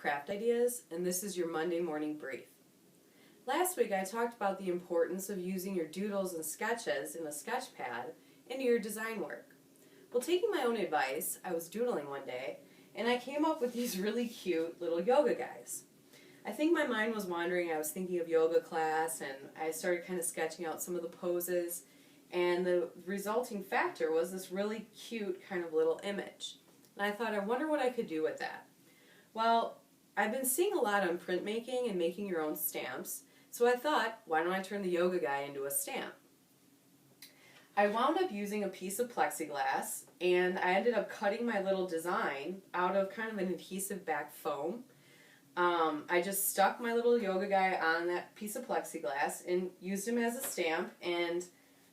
Craft Ideas, and this is your Monday morning brief. Last week I talked about the importance of using your doodles and sketches in a sketch pad into your design work. Well, taking my own advice, I was doodling one day, and I came up with these really cute little yoga guys. I think my mind was wandering. I was thinking of yoga class, and I started kind of sketching out some of the poses, and the resulting factor was this really cute kind of little image. And I thought, I wonder what I could do with that. Well, I've been seeing a lot on printmaking and making your own stamps, so I thought, why don't I turn the yoga guy into a stamp? I wound up using a piece of plexiglass, and I ended up cutting my little design out of kind of an adhesive back foam. I just stuck my little yoga guy on that piece of plexiglass and used him as a stamp, and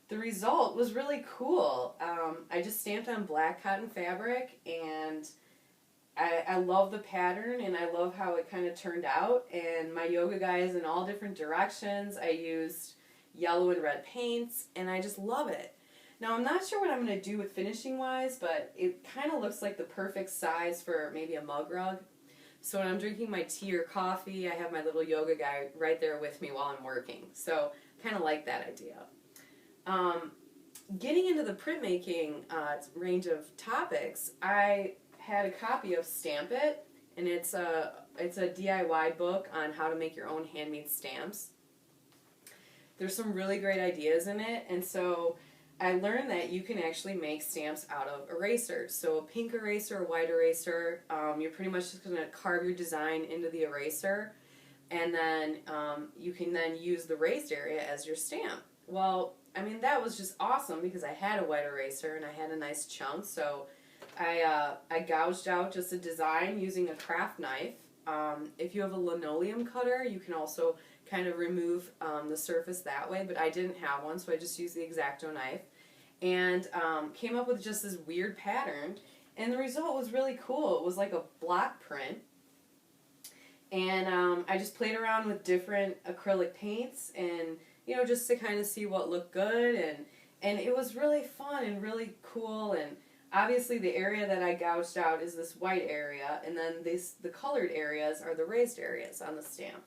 the result was really cool. I just stamped on black cotton fabric, and I love the pattern, and I love how it kind of turned out. And my yoga guy is in all different directions. I used yellow and red paints, and I just love it. Now, I'm not sure what I'm going to do with finishing wise, but it kind of looks like the perfect size for maybe a mug rug. So when I'm drinking my tea or coffee, I have my little yoga guy right there with me while I'm working. So kind of like that idea. Getting into the printmaking range of topics, I had a copy of Stamp It, and it's a DIY book on how to make your own handmade stamps. There's some really great ideas in it, and so I learned that you can actually make stamps out of erasers. So a pink eraser, a white eraser, you're pretty much just going to carve your design into the eraser, and then you can then use the raised area as your stamp. Well, I mean, that was just awesome because I had a white eraser and I had a nice chunk, so I gouged out just a design using a craft knife. If you have a linoleum cutter, you can also kind of remove the surface that way, but I didn't have one, so I just used the X-Acto knife and came up with just this weird pattern, and the result was really cool. It was like a block print, and I just played around with different acrylic paints, and just to kind of see what looked good, and it was really fun and really cool. And obviously the area that I gouged out is this white area, and then the colored areas are the raised areas on the stamp.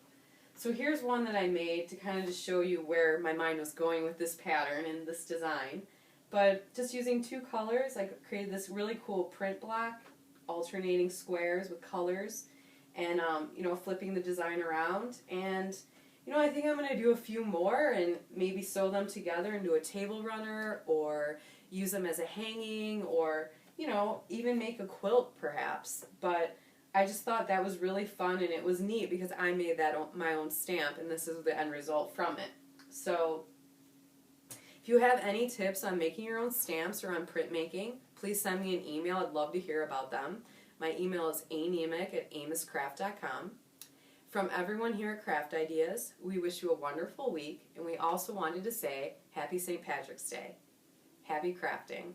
So here's one that I made to kind of just show you where my mind was going with this pattern and this design. But just using two colors, I created this really cool print block, alternating squares with colors, and flipping the design around. And I think I'm going to do a few more and maybe sew them together into a table runner, or use them as a hanging, or even make a quilt perhaps. But I just thought that was really fun, and it was neat because I made that my own stamp, and this is the end result from it. So if you have any tips on making your own stamps or on printmaking, please send me an email. I'd love to hear about them. My email is aniemiec@amoscraft.com. From everyone here at Craft Ideas, we wish you a wonderful week, and we also wanted to say Happy St. Patrick's Day. Happy crafting.